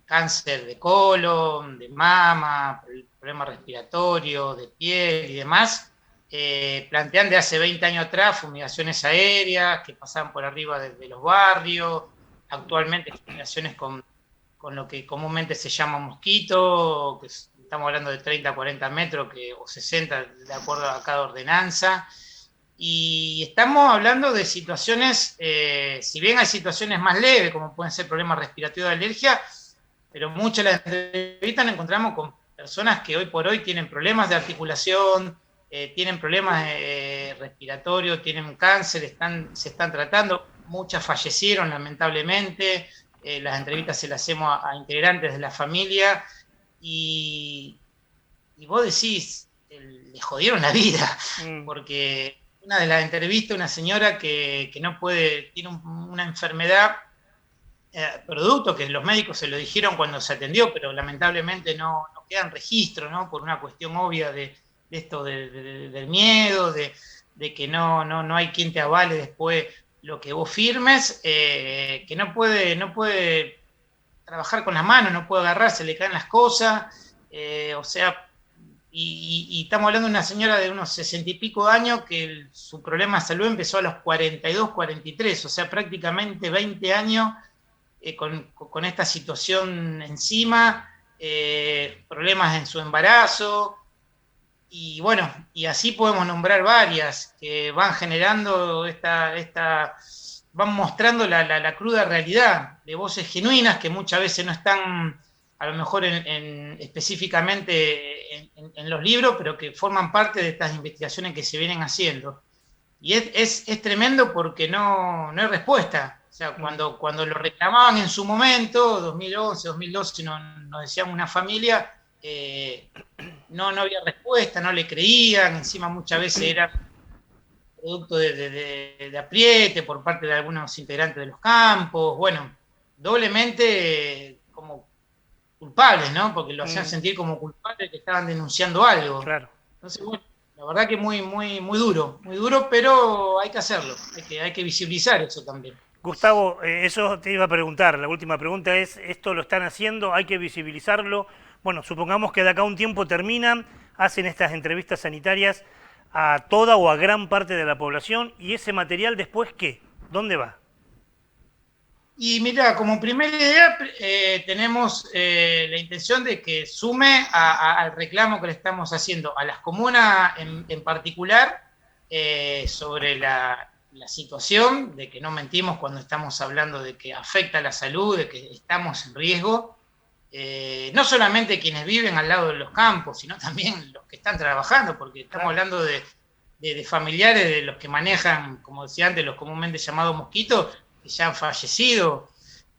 cáncer de colon, de mama, problemas respiratorios, de piel y demás, plantean de hace 20 años atrás fumigaciones aéreas que pasaban por arriba de los barrios, actualmente fumigaciones con lo que comúnmente se llama mosquito, que estamos hablando de 30 a 40 metros o 60 de acuerdo a cada ordenanza. Y estamos hablando de situaciones, si bien hay situaciones más leves, como pueden ser problemas respiratorios de alergia, pero muchas de las entrevistas nos encontramos con personas que hoy por hoy tienen problemas de articulación, tienen problemas respiratorios, tienen cáncer, se están tratando, muchas fallecieron lamentablemente, las entrevistas se las hacemos a integrantes de la familia, y vos decís, le jodieron la vida, porque una de las entrevistas, una señora que no puede, tiene una enfermedad, producto que los médicos se lo dijeron cuando se atendió, pero lamentablemente no quedan registros, ¿no? Por una cuestión obvia de esto del miedo, de que no hay quien te avale después lo que vos firmes, que no puede trabajar con las manos, no puede agarrarse, le caen las cosas, o sea, y estamos hablando de una señora de unos 60 y pico de años que su problema de salud empezó a los 42, 43, o sea, prácticamente 20 años con esta situación encima, problemas en su embarazo, y bueno, y así podemos nombrar varias que van generando van mostrando la cruda realidad de voces genuinas que muchas veces no están a lo mejor específicamente en los libros, pero que forman parte de estas investigaciones que se vienen haciendo. Y es tremendo porque no hay respuesta. O sea, cuando lo reclamaban en su momento, 2011, 2012, nos decían una familia, no había respuesta, no le creían, encima muchas veces era producto de apriete por parte de algunos integrantes de los campos, bueno, doblemente como culpables, ¿no? Porque lo hacían sentir como culpables que estaban denunciando algo. Claro. Entonces, bueno, La verdad que muy duro, pero hay que hacerlo, hay que visibilizar eso también. Gustavo, eso te iba a preguntar. La última pregunta es, ¿esto lo están haciendo? ¿Hay que visibilizarlo? Bueno, supongamos que de acá a un tiempo terminan, hacen estas entrevistas sanitarias a toda o a gran parte de la población, y ese material después, ¿qué? ¿Dónde va? Y mira, como primera idea tenemos la intención de que sume al reclamo que le estamos haciendo a las comunas en particular sobre la situación de que no mentimos cuando estamos hablando de que afecta a la salud, de que estamos en riesgo, no solamente quienes viven al lado de los campos, sino también los que están trabajando, porque estamos hablando de familiares de los que manejan, como decía antes, los comúnmente llamados mosquitos, que ya han fallecido,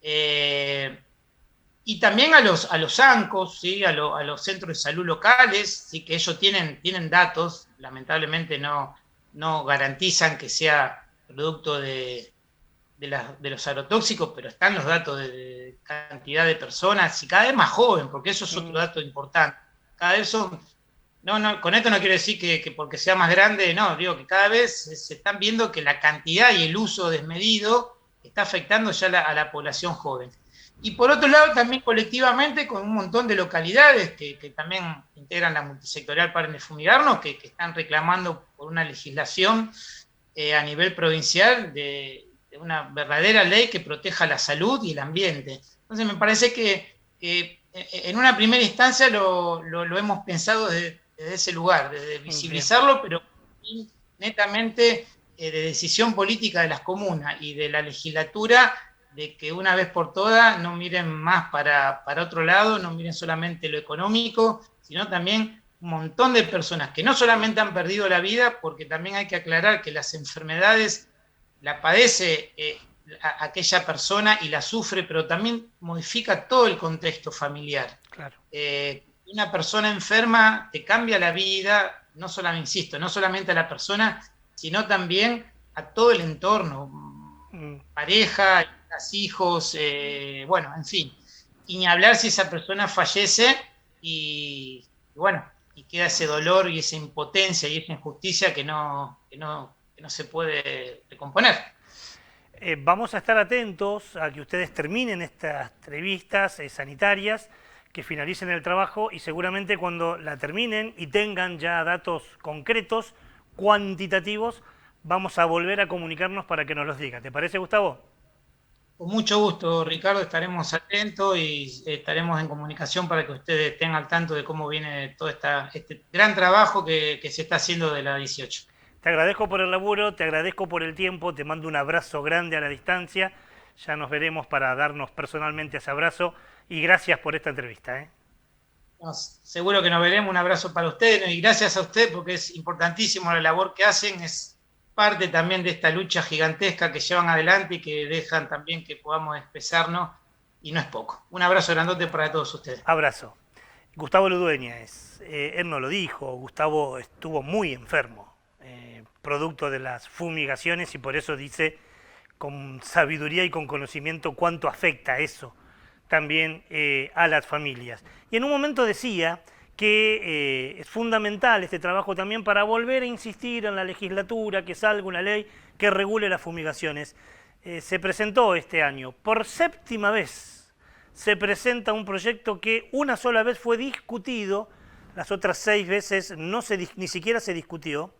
y también a los ANCOS, ¿sí? a los centros de salud locales, ¿sí? Que ellos tienen datos, lamentablemente no garantizan que sea producto de los agrotóxicos, pero están los datos de cantidad de personas, y cada vez más joven, porque eso es otro dato importante. Cada vez son... con esto no quiero decir que porque sea más grande, no, digo que cada vez se están viendo que la cantidad y el uso desmedido está afectando ya a la población joven. Y por otro lado, también colectivamente, con un montón de localidades que también integran la multisectorial Paren de Fumigarnos, que están reclamando por una legislación a nivel provincial de una verdadera ley que proteja la salud y el ambiente. Entonces me parece que en una primera instancia lo hemos pensado desde ese lugar, de visibilizarlo, pero netamente de decisión política de las comunas y de la legislatura, de que una vez por todas no miren más para otro lado, no miren solamente lo económico, sino también un montón de personas que no solamente han perdido la vida, porque también hay que aclarar que las enfermedades la padece aquella persona y la sufre, pero también modifica todo el contexto familiar. Claro. Una persona enferma te cambia la vida, no solamente a la persona, sino también a todo el entorno, pareja, hijos, bueno, en fin. Y ni hablar si esa persona fallece y queda ese dolor y esa impotencia y esa injusticia que no se puede recomponer. Vamos a estar atentos a que ustedes terminen estas entrevistas sanitarias, que finalicen el trabajo, y seguramente cuando la terminen y tengan ya datos concretos, cuantitativos, vamos a volver a comunicarnos para que nos los diga. ¿Te parece, Gustavo? Con mucho gusto, Ricardo, estaremos atentos y estaremos en comunicación para que ustedes estén al tanto de cómo viene todo este gran trabajo que se está haciendo de la 18. Te agradezco por el laburo, te agradezco por el tiempo, te mando un abrazo grande a la distancia. Ya nos veremos para darnos personalmente ese abrazo, y gracias por esta entrevista. Seguro que nos veremos, un abrazo para ustedes y gracias a usted porque es importantísimo la labor que hacen, es parte también de esta lucha gigantesca que llevan adelante y que dejan también que podamos expresarnos, y no es poco. Un abrazo grandote para todos ustedes. Abrazo. Gustavo Ludueñas, él no lo dijo, Gustavo estuvo muy enfermo, producto de las fumigaciones, y por eso dice con sabiduría y con conocimiento cuánto afecta eso también a las familias. Y en un momento decía que es fundamental este trabajo también para volver a insistir en la legislatura, que salga una ley que regule las fumigaciones. Se presentó este año, por séptima vez, se presenta un proyecto que una sola vez fue discutido, las otras 6 veces ni siquiera se discutió.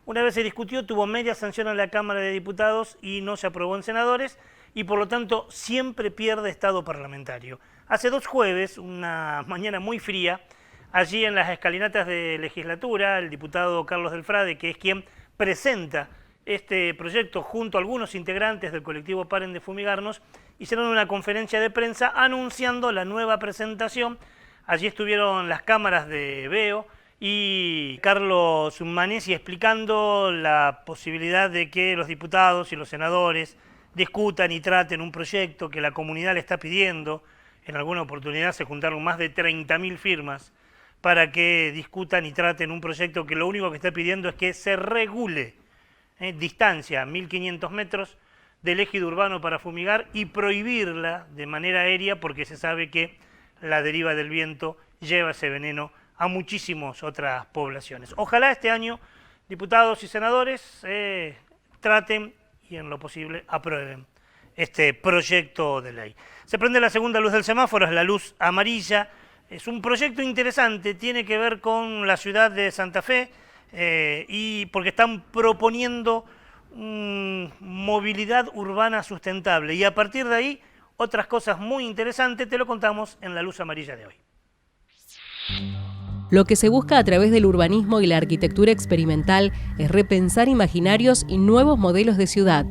Una vez se discutió, tuvo media sanción en la Cámara de Diputados y no se aprobó en senadores, y por lo tanto siempre pierde estado parlamentario. Hace 2 jueves, una mañana muy fría, allí en las escalinatas de legislatura, el diputado Carlos Del Frade, que es quien presenta este proyecto junto a algunos integrantes del colectivo Paren de Fumigarnos, hicieron una conferencia de prensa anunciando la nueva presentación. Allí estuvieron las cámaras de Veo y Carlos Manesi explicando la posibilidad de que los diputados y los senadores discutan y traten un proyecto que la comunidad le está pidiendo. En alguna oportunidad se juntaron más de 30.000 firmas para que discutan y traten un proyecto que lo único que está pidiendo es que se regule distancia, 1.500 metros del ejido urbano para fumigar, y prohibirla de manera aérea, porque se sabe que la deriva del viento lleva ese veneno a muchísimas otras poblaciones. Ojalá este año diputados y senadores traten y en lo posible aprueben este proyecto de ley. Se prende la segunda luz del semáforo, es la luz amarilla. Es un proyecto interesante, tiene que ver con la ciudad de Santa Fe y porque están proponiendo movilidad urbana sustentable. Y a partir de ahí, otras cosas muy interesantes, te lo contamos en la luz amarilla de hoy. Lo que se busca a través del urbanismo y la arquitectura experimental es repensar imaginarios y nuevos modelos de ciudad.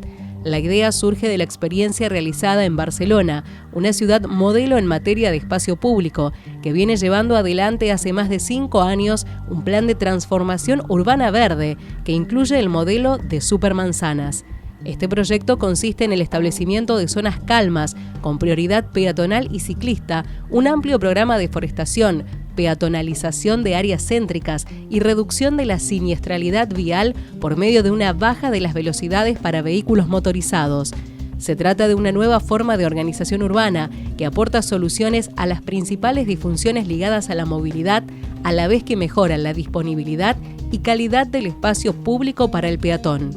La idea surge de la experiencia realizada en Barcelona, una ciudad modelo en materia de espacio público, que viene llevando adelante hace más de 5 años un plan de transformación urbana verde que incluye el modelo de supermanzanas. Este proyecto consiste en el establecimiento de zonas calmas, con prioridad peatonal y ciclista, un amplio programa de forestación, peatonalización de áreas céntricas y reducción de la siniestralidad vial por medio de una baja de las velocidades para vehículos motorizados. Se trata de una nueva forma de organización urbana que aporta soluciones a las principales disfunciones ligadas a la movilidad, a la vez que mejora la disponibilidad y calidad del espacio público para el peatón.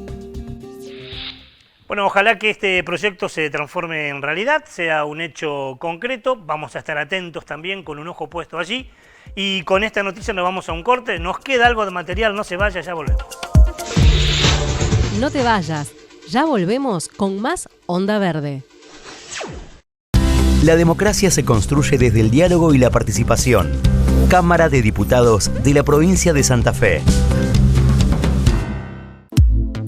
Bueno, ojalá que este proyecto se transforme en realidad, sea un hecho concreto. Vamos a estar atentos también con un ojo puesto allí. Y con esta noticia nos vamos a un corte. Nos queda algo de material, no se vaya, ya volvemos. No te vayas, ya volvemos con más Onda Verde. La democracia se construye desde el diálogo y la participación. Cámara de Diputados de la provincia de Santa Fe.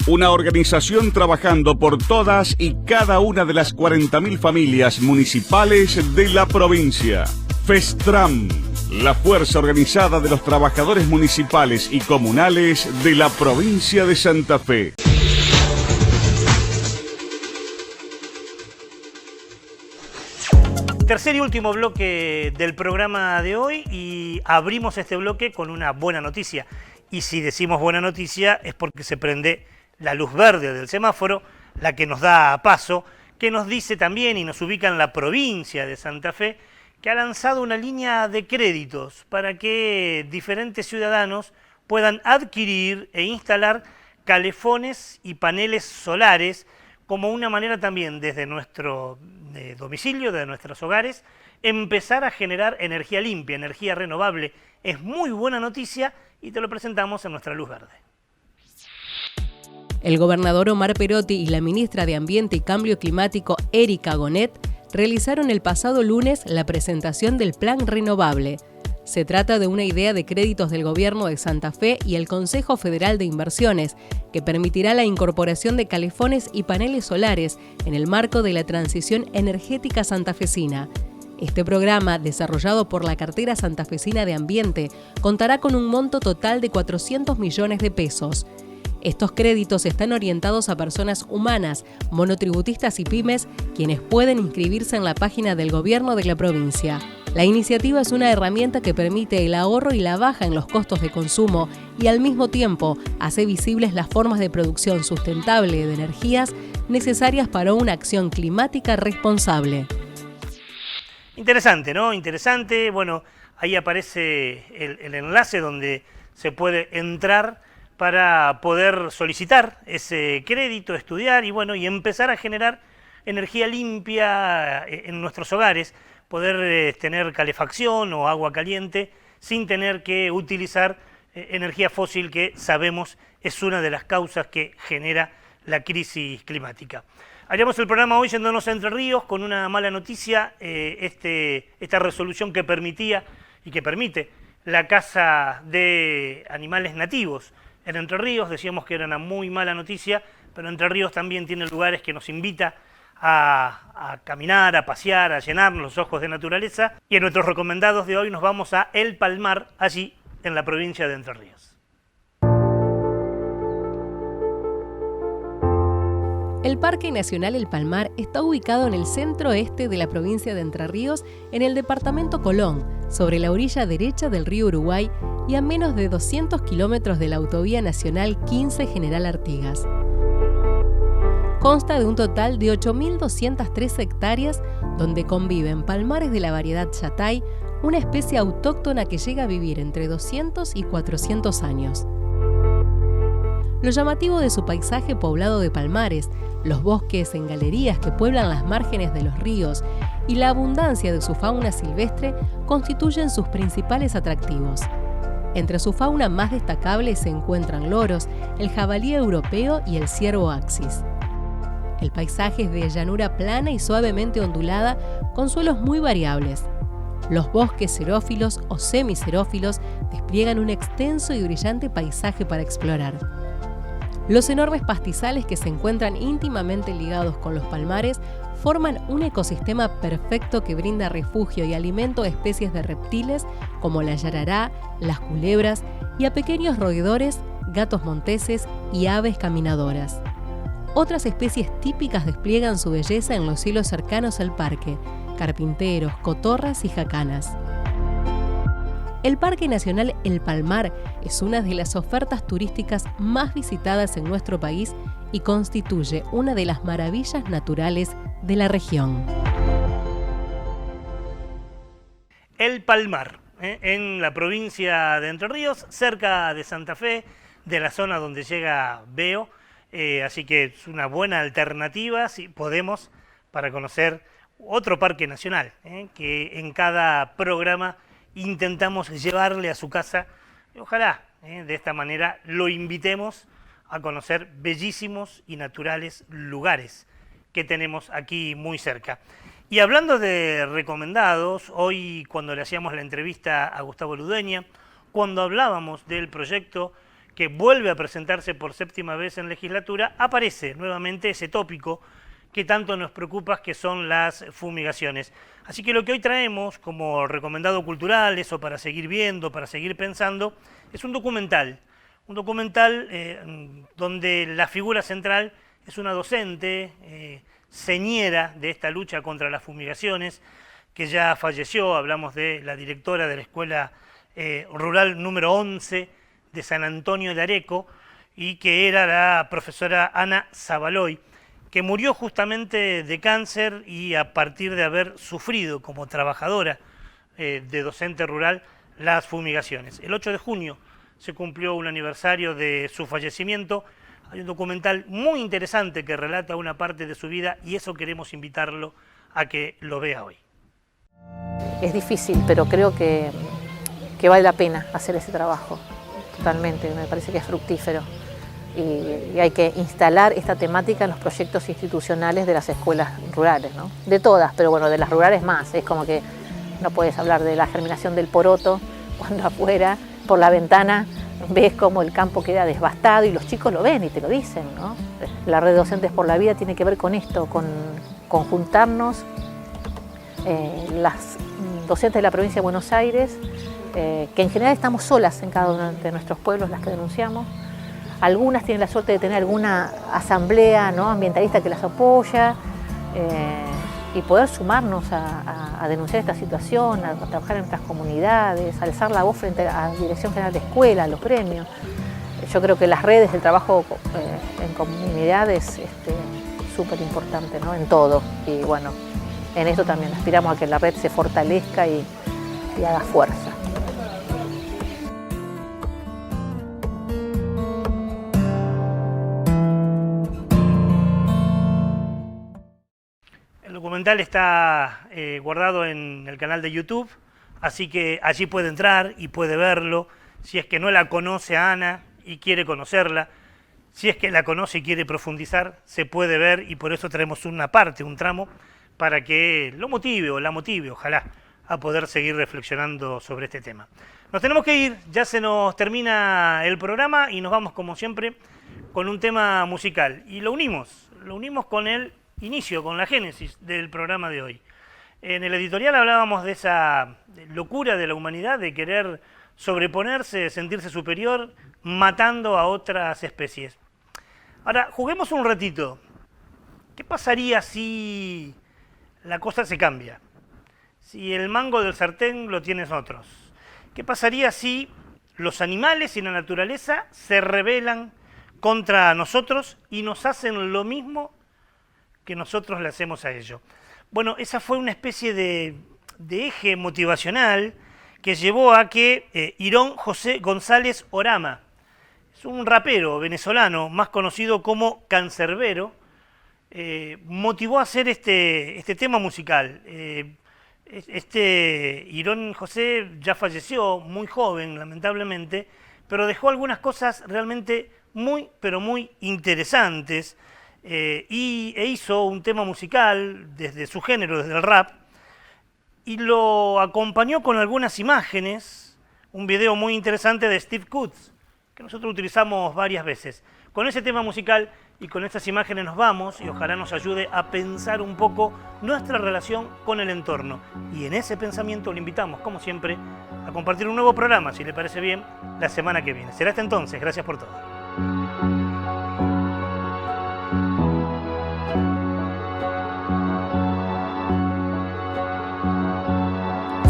Una organización trabajando por todas y cada una de las 40.000 familias municipales de la provincia. FESTRAM, la fuerza organizada de los trabajadores municipales y comunales de la provincia de Santa Fe. Tercer y último bloque del programa de hoy y abrimos este bloque con una buena noticia. Y si decimos buena noticia es porque se prende la luz verde del semáforo, la que nos da paso, que nos dice también y nos ubica en la provincia de Santa Fe, que ha lanzado una línea de créditos para que diferentes ciudadanos puedan adquirir e instalar calefones y paneles solares como una manera también desde nuestro domicilio, desde nuestros hogares, empezar a generar energía limpia, energía renovable. Es muy buena noticia y te lo presentamos en nuestra luz verde. El gobernador Omar Perotti y la ministra de Ambiente y Cambio Climático, Erika Gonet, realizaron el pasado lunes la presentación del Plan Renovable. Se trata de una idea de créditos del Gobierno de Santa Fe y el Consejo Federal de Inversiones, que permitirá la incorporación de calefones y paneles solares en el marco de la transición energética santafesina. Este programa, desarrollado por la Cartera Santafesina de Ambiente, contará con un monto total de 400 millones de pesos. Estos créditos están orientados a personas humanas, monotributistas y pymes, quienes pueden inscribirse en la página del gobierno de la provincia. La iniciativa es una herramienta que permite el ahorro y la baja en los costos de consumo y al mismo tiempo hace visibles las formas de producción sustentable de energías necesarias para una acción climática responsable. Interesante, ¿no? Interesante. Bueno, ahí aparece el enlace donde se puede entrar para poder solicitar ese crédito, estudiar y bueno, y empezar a generar energía limpia en nuestros hogares, poder tener calefacción o agua caliente sin tener que utilizar energía fósil, que sabemos es una de las causas que genera la crisis climática. Haríamos el programa hoy yéndonos a Entre Ríos con una mala noticia, esta resolución que permitía y que permite la caza de animales nativos en Entre Ríos. Decíamos que era una muy mala noticia, pero Entre Ríos también tiene lugares que nos invita a caminar, a pasear, a llenarnos los ojos de naturaleza. Y en nuestros recomendados de hoy nos vamos a El Palmar, allí en la provincia de Entre Ríos. El Parque Nacional El Palmar está ubicado en el centro-este de la provincia de Entre Ríos, en el departamento Colón, sobre la orilla derecha del río Uruguay y a menos de 200 kilómetros de la autovía nacional 15 General Artigas. Consta de un total de 8.203 hectáreas donde conviven palmares de la variedad Yatay, una especie autóctona que llega a vivir entre 200 y 400 años. Lo llamativo de su paisaje poblado de palmares, los bosques en galerías que pueblan las márgenes de los ríos y la abundancia de su fauna silvestre constituyen sus principales atractivos. Entre su fauna más destacable se encuentran loros, el jabalí europeo y el ciervo axis. El paisaje es de llanura plana y suavemente ondulada, con suelos muy variables. Los bosques xerófilos o semiserófilos despliegan un extenso y brillante paisaje para explorar. Los enormes pastizales que se encuentran íntimamente ligados con los palmares forman un ecosistema perfecto que brinda refugio y alimento a especies de reptiles como la yarará, las culebras y a pequeños roedores, gatos monteses y aves caminadoras. Otras especies típicas despliegan su belleza en los cielos cercanos al parque: carpinteros, cotorras y jacanas. El Parque Nacional El Palmar es una de las ofertas turísticas más visitadas en nuestro país y constituye una de las maravillas naturales de la región. El Palmar, en la provincia de Entre Ríos, cerca de Santa Fe, de la zona donde llega Veo, así que es una buena alternativa, si podemos, para conocer otro parque nacional, que en cada programa intentamos llevarle a su casa, y ojalá de esta manera lo invitemos a conocer bellísimos y naturales lugares que tenemos aquí muy cerca. Y hablando de recomendados, hoy cuando le hacíamos la entrevista a Gustavo Ludeña, cuando hablábamos del proyecto que vuelve a presentarse por 7ª vez en legislatura, aparece nuevamente ese tópico que tanto nos preocupa, que son las fumigaciones. Así que lo que hoy traemos como recomendado cultural, eso para seguir viendo, para seguir pensando, es un documental donde la figura central es una docente, señera de esta lucha contra las fumigaciones, que ya falleció. Hablamos de la directora de la Escuela Rural número 11 de San Antonio de Areco, y que era la profesora Ana Zabaloy, que murió justamente de cáncer y a partir de haber sufrido como trabajadora de docente rural las fumigaciones. El 8 de junio se cumplió un aniversario de su fallecimiento. Hay un documental muy interesante que relata una parte de su vida y eso queremos invitarlo a que lo vea hoy. Es difícil, pero creo que vale la pena hacer ese trabajo, totalmente, me parece que es fructífero. Y hay que instalar esta temática en los proyectos institucionales de las escuelas rurales, ¿no? De todas, pero bueno, de las rurales más. Es como que no puedes hablar de la germinación del poroto cuando afuera, por la ventana, ves cómo el campo queda devastado y los chicos lo ven y te lo dicen, ¿no? La red Docentes por la Vida tiene que ver con esto, con juntarnos las docentes de la provincia de Buenos Aires, que en general estamos solas en cada uno de nuestros pueblos, las que denunciamos. Algunas tienen la suerte de tener alguna asamblea, ¿no?, ambientalista que las apoya, y poder sumarnos a denunciar esta situación, a trabajar en nuestras comunidades, a alzar la voz frente a la Dirección General de Escuela, a los gremios. Yo creo que las redes del trabajo en comunidad es súper importante, ¿no?, en todo. Y bueno, en eso también aspiramos a que la red se fortalezca y haga fuerza. El documental está guardado en el canal de YouTube, así que allí puede entrar y puede verlo. Si es que no la conoce a Ana y quiere conocerla, si es que la conoce y quiere profundizar, se puede ver, y por eso traemos una parte, un tramo, para que lo motive o la motive, ojalá, a poder seguir reflexionando sobre este tema. Nos tenemos que ir, ya se nos termina el programa y nos vamos, como siempre, con un tema musical. Y lo unimos con el inicio, con la génesis del programa de hoy. En el editorial hablábamos de esa locura de la humanidad de querer sobreponerse, de sentirse superior, matando a otras especies. Ahora, juguemos un ratito. ¿Qué pasaría si la cosa se cambia? Si el mango del sartén lo tienen otros. ¿Qué pasaría si los animales y la naturaleza se rebelan contra nosotros y nos hacen lo mismo que nosotros le hacemos a ellos? Bueno, esa fue una especie de eje motivacional que llevó a que Irón José González Orama, es un rapero venezolano, más conocido como Cancerbero, motivó a hacer este tema musical. Irón José ya falleció muy joven, lamentablemente, pero dejó algunas cosas realmente muy, pero muy interesantes, e hizo un tema musical desde su género, desde el rap, y lo acompañó con algunas imágenes, un video muy interesante de Steve Kutz, que nosotros utilizamos varias veces. Con ese tema musical y con estas imágenes nos vamos, y ojalá nos ayude a pensar un poco nuestra relación con el entorno. Y en ese pensamiento le invitamos, como siempre, a compartir un nuevo programa, si le parece bien, la semana que viene. Será hasta entonces. Gracias por todo.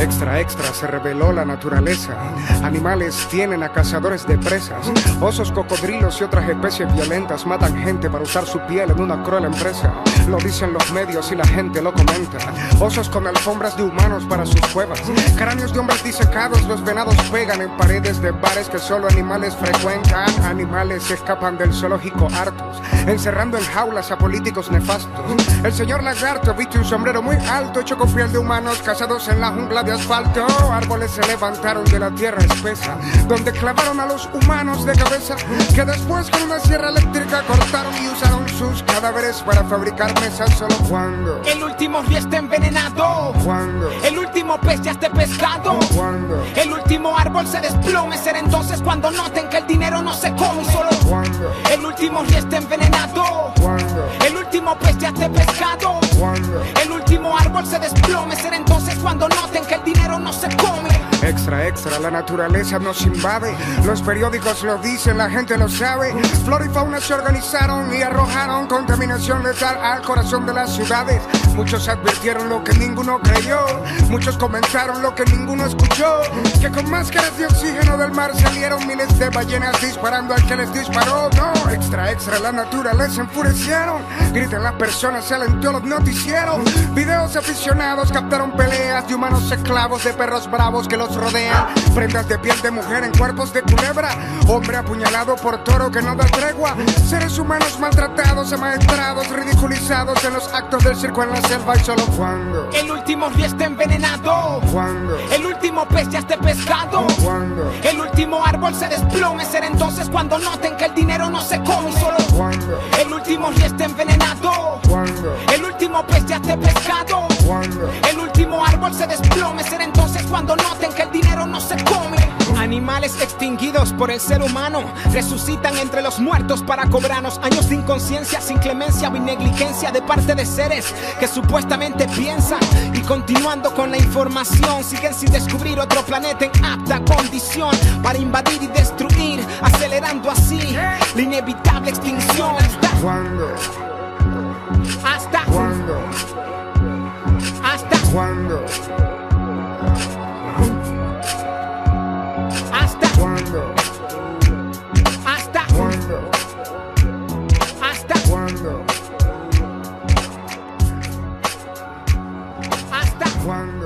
Extra, extra, se reveló la naturaleza. Animales tienen a cazadores de presas. Osos, cocodrilos y otras especies violentas matan gente para usar su piel en una cruel empresa. Lo dicen los medios y la gente lo comenta. Osos con alfombras de humanos para sus cuevas. Cráneos de hombres disecados, los venados pegan en paredes de bares que solo animales frecuentan. Animales escapan del zoológico hartos, encerrando en jaulas a políticos nefastos. El señor lagarto viste un sombrero muy alto, hecho con piel de humanos cazados en la jungla de asfalto. Árboles se levantaron de la tierra espesa, donde clavaron a los humanos de cabeza, que después con una sierra eléctrica cortaron y usaron sus cadáveres para fabricar mesas. Solo cuando el último río está envenenado, cuando el último pez ya esté pescado, cuando el último árbol se desplome, será entonces cuando noten que el dinero no se come. Solo cuando el último río está envenenado, cuando el último pez ya esté pescado, cuando el último árbol se desplome, será entonces cuando noten que el dinero no se come. Extra, extra, la naturaleza nos invade. Los periódicos lo dicen, la gente lo sabe. Flora y fauna se organizaron y arrojaron contaminación letal al corazón de las ciudades. Muchos advirtieron lo que ninguno creyó, muchos comentaron lo que ninguno escuchó, que con máscaras de oxígeno del mar salieron miles de ballenas disparando al que les disparó. No, extra, extra, la naturaleza enfurecieron. Gritan las personas, salen todos los noticieros. Videos aficionados captaron peleas de humanos esclavos, de perros bravos que los rodean. Prendas de piel de mujer en cuerpos de culebra. Hombre apuñalado por toro que no da tregua. Seres humanos maltratados, amaestrados, ridiculizados en los actos del circo en la selva. Y solo cuando el último río está envenenado, cuando el último pez ya esté pescado, cuando el último árbol se desplome, será entonces cuando noten que el dinero no se come. Solo cuando el último río está envenenado, cuando el último pez ya esté pescado, cuando el último árbol se desplome, será entonces cuando noten que el dinero no se come. Animales extinguidos por el ser humano resucitan entre los muertos para cobrarnos años de inconsciencia, sin clemencia o negligencia de parte de seres que supuestamente piensan. Y continuando con la información, siguen sin descubrir otro planeta en apta condición para invadir y destruir, acelerando así la inevitable extinción. cuando Hasta cuando hasta cuando hasta cuando hasta cuando hasta cuando hasta cuando